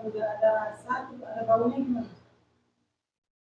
tidak ada rasa, tidak ada baunya gimana?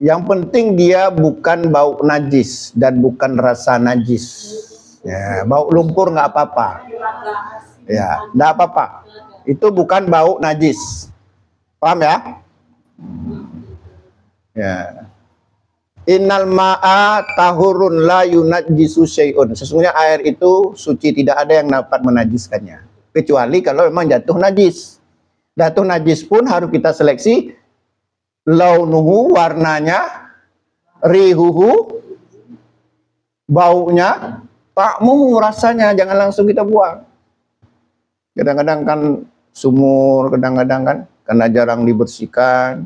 Yang penting dia bukan bau najis dan bukan rasa najis. Ya, bau lumpur nggak apa-apa. Ya, nggak apa-apa. Itu bukan bau najis. Paham ya? Ya. Innal ma'a tahurun la yunajjisu syai'un. Sesungguhnya air itu suci, tidak ada yang dapat menajiskannya. Kecuali kalau memang jatuh najis. Jatuh najis pun harus kita seleksi launuhu, warnanya, rihuhu, baunya, ta'muhu, rasanya, jangan langsung kita buang. Kadang-kadang kan sumur, kadang-kadang kan karena jarang dibersihkan,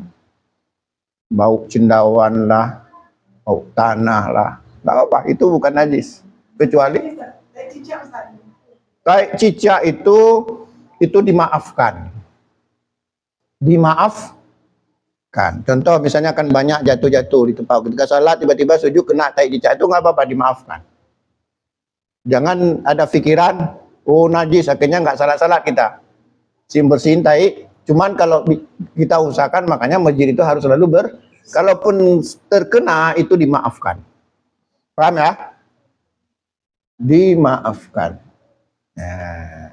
bau cendawan lah, bau tanah lah, nggak apa, itu bukan najis. Kecuali kayak cicak itu dimaafkan. Dimaafkan. Contoh misalnya kan banyak jatuh-jatuh di tempat ketika salat tiba-tiba sujud kena tai cicak, itu nggak apa-apa, dimaafkan. Jangan ada pikiran oh najis akhirnya nggak salat-salat kita. Bersihin tai. Cuman kalau kita usahakan, makanya masjid itu harus selalu kalaupun terkena itu dimaafkan. Paham ya? Dimaafkan. Nah.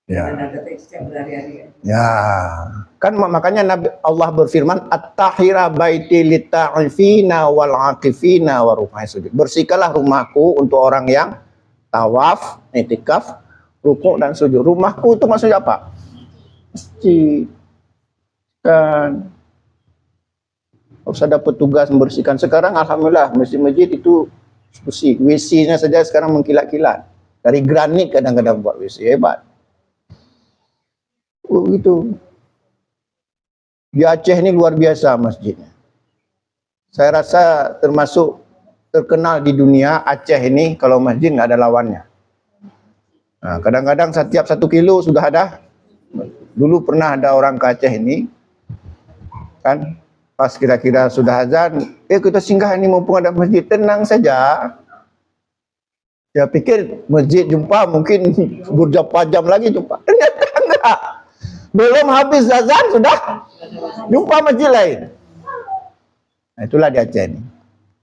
Ya. Ya, kan makanya Nabi Allah berfirman at-tahira baiti lit-ta'ifina wal 'akifina wa rukai sujud. Bersihkanlah rumahku untuk orang yang tawaf, i'tikaf, rukuk dan sujud. Rumahku itu maksudnya apa? Masjid. Kan usah dapat tugas membersihkan. Sekarang alhamdulillah masjid-masjid itu bersih. WC-nya saja sekarang mengkilat-kilat. Dari granit kadang-kadang buat WC, hebat. Itu di Aceh ini luar biasa masjidnya. Saya rasa termasuk terkenal di dunia Aceh ini, kalau masjid nggak ada lawannya. Nah, kadang-kadang setiap 1 kilo sudah ada. Dulu pernah ada orang ke Aceh ini, kan pas kira-kira sudah azan, kita singgah ini mumpung ada masjid, tenang saja. Ya pikir masjid jumpa mungkin berjam-jam lagi jumpa. Ternyata enggak. Belum habis azan sudah jumpa masjid lain. Nah, itulah di Aceh ini.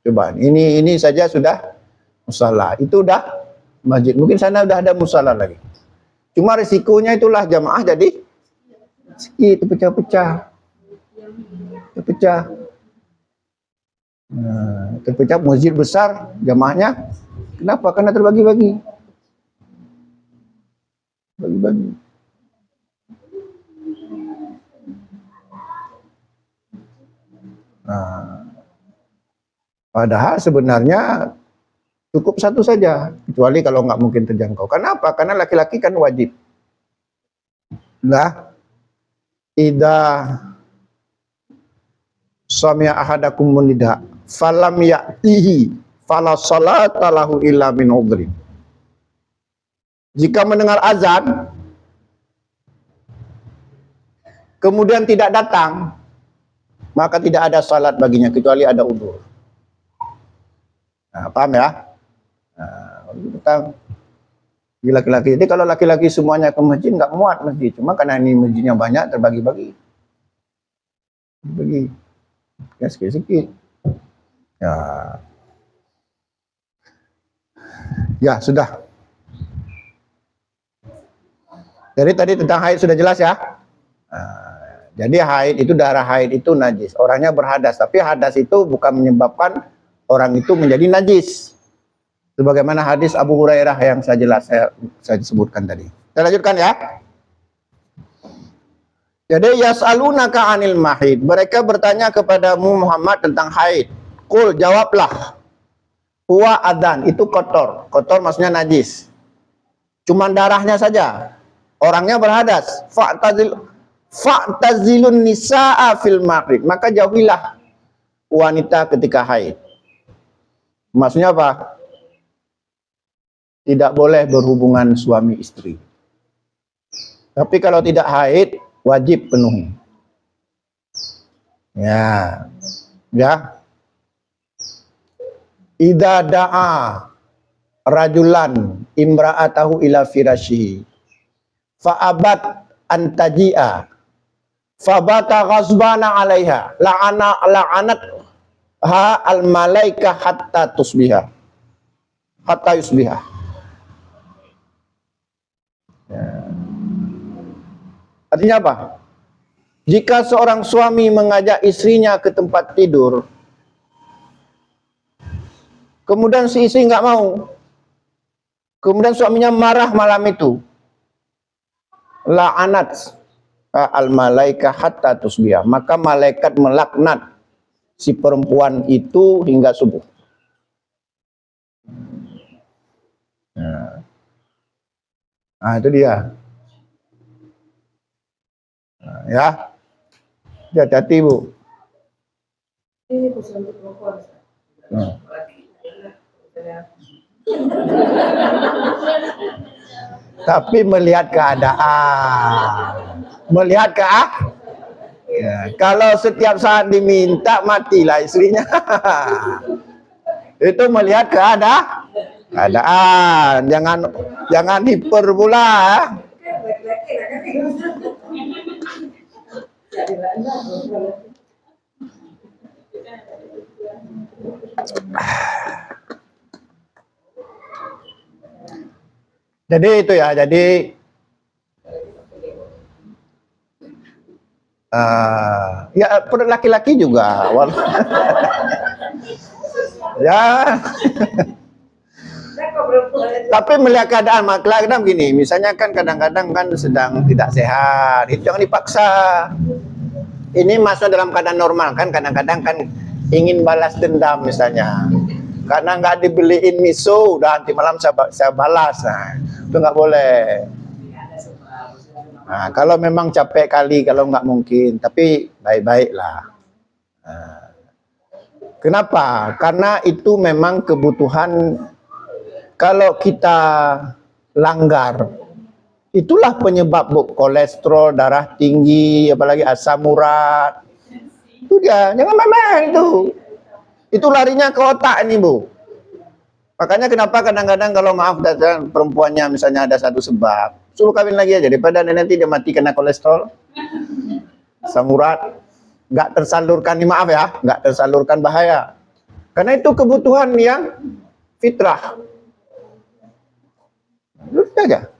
Coba ini saja sudah musala. Itu udah masjid. Mungkin sana udah ada musala lagi. Cuma risikonya itulah jamaah jadi sedikit terpecah-pecah. Nah, terpecah masjid besar jamaahnya. Kenapa? Karena terbagi-bagi. Bagi-bagi. Nah, padahal sebenarnya cukup satu saja, kecuali kalau nggak mungkin terjangkau. Kenapa? Karena laki-laki kan wajib. Lah, idza sami'a ahadakum nida falam ya'tihi fala salata lahu illa min udhrin. Jika mendengar azan kemudian tidak datang, maka tidak ada salat baginya kecuali ada udzur. Nah, paham ya? Nah, laki-laki. Jadi kalau laki-laki semuanya ke masjid nggak muat masjid. Cuma karena ini masjidnya banyak terbagi-bagi. Bagi. Ya sedikit-sedikit. Ya. Ya, sudah. Jadi tadi tentang haid sudah jelas ya? Jadi haid itu, darah haid itu najis. Orangnya berhadas, tapi hadas itu bukan menyebabkan orang itu menjadi najis. Sebagaimana hadis Abu Hurairah yang saya sebutkan tadi. Kita lanjutkan ya. Jadi yas'alunaka 'anil mahid. Mereka bertanya kepadamu Muhammad tentang haid. Qul, jawablah. Huwa adan, itu kotor. Kotor maksudnya najis. Cuman darahnya saja. Orangnya berhadas. Fa'tazilun nisa'a fil maghrib. Maka jauhilah wanita ketika haid. Maksudnya apa? Tidak boleh berhubungan suami istri. Tapi kalau tidak haid, wajib penuhi. Ya. Ya. Idza da'a rajulan imra'atahu ila firashihi fa'abat antaji'a fabata ghazbana 'alaiha la'anat ha al malaika hatta yusbiha. Ya. Artinya apa? Jika seorang suami mengajak istrinya ke tempat tidur, kemudian si istri nggak mau, kemudian suaminya marah malam itu, la'anat al malaika hatta tusbihah, maka malaikat melaknat si perempuan itu hingga subuh. Nah, itu dia. Nah, ya, hati-hati Bu. Ini khusus untuk perempuan. Tapi melihat keadaan, ya, kalau setiap saat diminta matilah istrinya. Itu melihat keadaan, jangan hiperbola. Jadi itu ya, ya laki-laki juga, ya. Tapi melihat keadaan, kadang gini, misalnya kan kadang-kadang kan sedang tidak sehat, itu jangan dipaksa. Ini masuk dalam keadaan normal kan, kadang-kadang kan ingin balas dendam misalnya, karena nggak dibeliin miso, udah nanti malam saya balas, nah itu nggak boleh. Nah, kalau memang capek kali, kalau nggak mungkin, tapi baik-baik lah. Nah, kenapa? Karena itu memang kebutuhan. Kalau kita langgar, itulah penyebab Bu, kolesterol, darah tinggi, apalagi asam urat. Itu dia, jangan main-main itu. Itu larinya ke otak ini Bu. Makanya kenapa kadang-kadang kalau maaf datang perempuannya misalnya ada satu sebab, suruh kawin lagi aja daripada nanti dia mati kena kolesterol, asam urat, nggak tersalurkan, maaf ya, nggak tersalurkan, bahaya. Karena itu kebutuhan yang fitrah. Terus aja.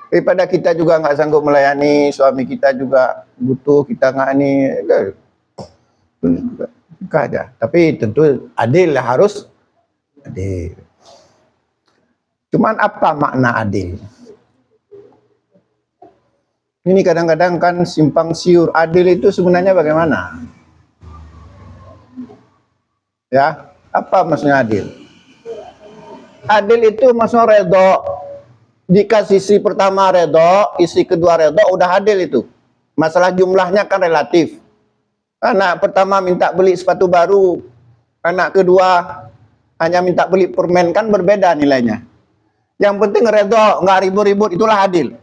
Daripada kita juga nggak sanggup melayani, suami kita juga butuh, kita nggak ini, enggak aja. Tapi tentu adil lah, harus adil. Cuman apa makna adil? Ini kadang-kadang kan simpang siur. Adil itu sebenarnya bagaimana? Ya, apa maksudnya adil? Adil itu maksudnya redho. Jika sisi pertama redho, isi kedua redho, udah adil itu. Masalah jumlahnya kan relatif. Anak pertama minta beli sepatu baru, anak kedua hanya minta beli permen, kan berbeda nilainya. Yang penting redho, nggak ribut-ribut, itulah adil.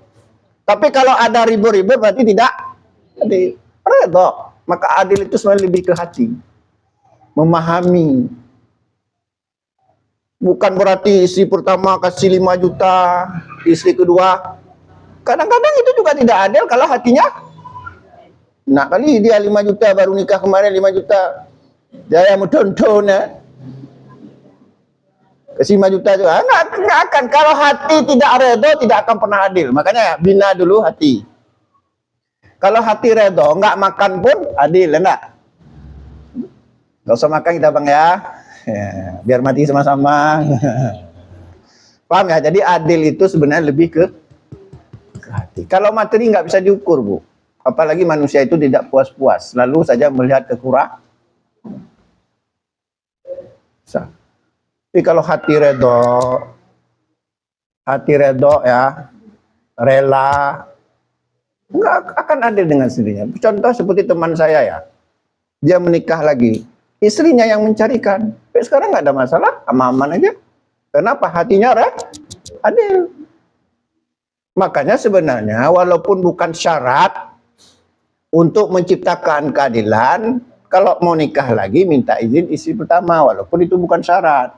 Tapi kalau ada ribut-ribut berarti tidak adil. Redho, maka adil itu sebenarnya lebih ke hati, memahami. Bukan berarti istri pertama kasih 5 juta, istri kedua. Kadang-kadang itu juga tidak adil kalau hatinya. Nah kali dia 5 juta, baru nikah kemarin 5 juta. Dia mau tonton ya. Kasih 5 juta juga. Enggak akan. Kalau hati tidak redho, tidak akan pernah adil. Makanya bina dulu hati. Kalau hati redho, enggak makan pun adil, enggak? Enggak usah makan kita Bang ya. Ya, biar mati sama-sama. Paham ya? Jadi adil itu sebenarnya lebih ke hati. Kalau materi nggak bisa diukur Bu. Apalagi manusia itu tidak puas-puas, selalu saja melihat kekurangan. Tapi kalau hati redho ya, rela, nggak akan adil dengan sendirinya. Contoh seperti teman saya ya, dia menikah lagi. Istrinya yang mencarikan. Tapi sekarang nggak ada masalah, aman-aman aja. Kenapa? Hatinya adil. Makanya sebenarnya walaupun bukan syarat untuk menciptakan keadilan, kalau mau nikah lagi minta izin istri pertama, walaupun itu bukan syarat.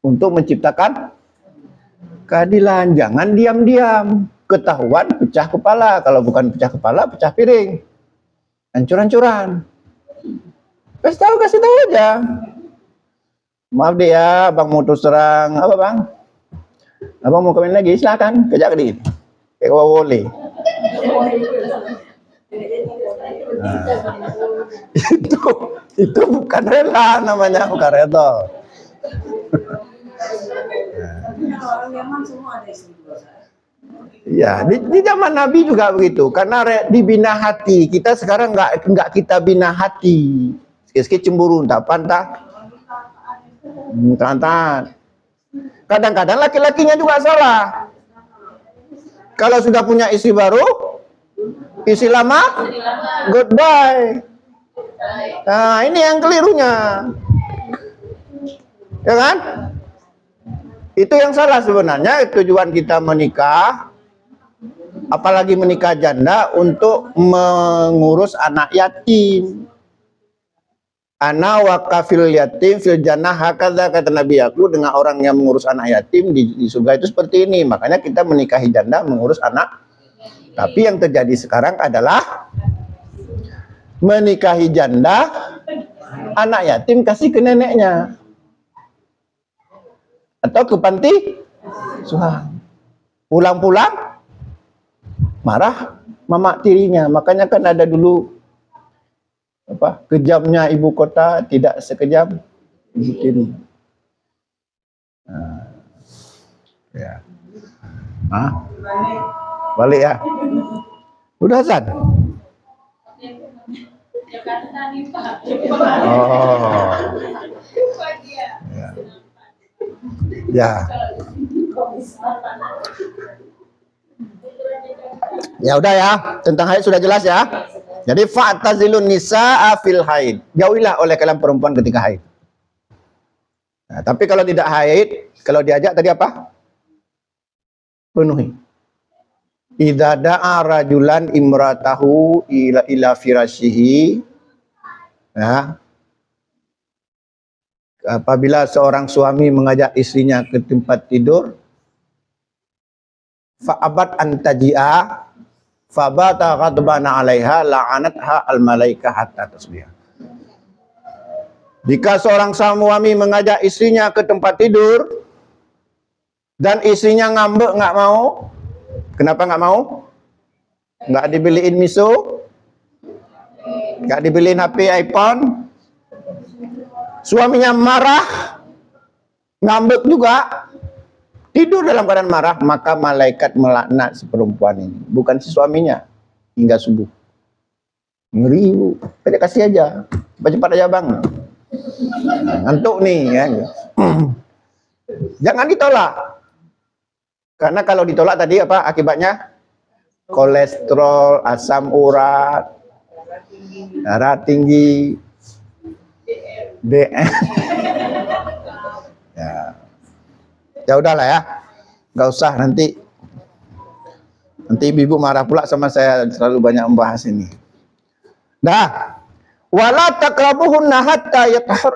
Untuk menciptakan keadilan, jangan diam-diam. ketahuan pecah kepala. Kalau bukan pecah kepala, pecah piring. Hancur-hancuran. Kasih tahu aja. Maaf deh ya, Bang mau terus terang. Apa Bang? Abang mau komen lagi? Silakan, kejak dikit. Kayak boleh. Itu bukan rela namanya, bukan rela. Orang Yaman semua ada istri dua. Ya, di zaman Nabi juga begitu. Karena dibina hati. Kita sekarang nggak kita bina hati. Sikit-sikit cemburu, tak pantah. Kadang-kadang laki-lakinya juga salah. Kalau sudah punya istri baru, istri lama, goodbye. Nah, ini yang kelirunya. Ya kan? Itu yang salah sebenarnya. Tujuan kita menikah, apalagi menikah janda, untuk mengurus anak yatim. Ana wakafil yatim fil jannah hakadha, kata Nabi aku, dengan orang yang mengurus anak yatim di surga itu seperti ini. Makanya kita menikahi janda, mengurus anak. Tapi yang terjadi sekarang adalah menikahi janda, anak yatim kasih ke neneknya atau ke panti asuhan. Pulang-pulang marah mama tirinya. Makanya kan ada dulu kejamnya ibu kota tidak sekejam ibu tiri. Ya. Balik ya. Udah azan. Oh. Ya. Ya udah ya, tentang haid sudah jelas ya. Jadi fa'tazilun nisaa fil haid. Jauhilah oleh kalian perempuan ketika haid. Nah, tapi kalau tidak haid, kalau diajak tadi apa? Penuhi. Idza da'a rajulan imratahu ila firasyihi. Ya. Apabila seorang suami mengajak istrinya ke tempat tidur, fa'abat antaji'a fabata ghadbana 'alaiha la'anatha al-malaikah hatta tasbih. Jika seorang suami mengajak istrinya ke tempat tidur dan istrinya ngambek nggak mau, kenapa nggak mau? Nggak dibeliin miso, nggak dibeliin HP iPhone, suaminya marah, ngambek juga, tidur dalam keadaan marah, maka malaikat melaknat si perempuan ini, bukan si suaminya, hingga subuh. Ngeri bu, kasih aja, cepat-cepat aja bang, ngantuk nih ya. Jangan ditolak, karena kalau ditolak tadi apa akibatnya? Kolesterol, asam urat, darah tinggi, DM. Ya udahlah ya, nggak usah nanti ibu marah pula sama saya terlalu banyak membahas ini. Dah, wala taqrabuhunna hatta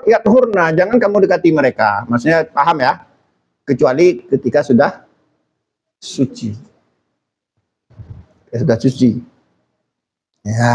yathurna, jangan kamu dekati mereka. Maksudnya paham ya? Kecuali ketika sudah suci. Sudah suci. Ya.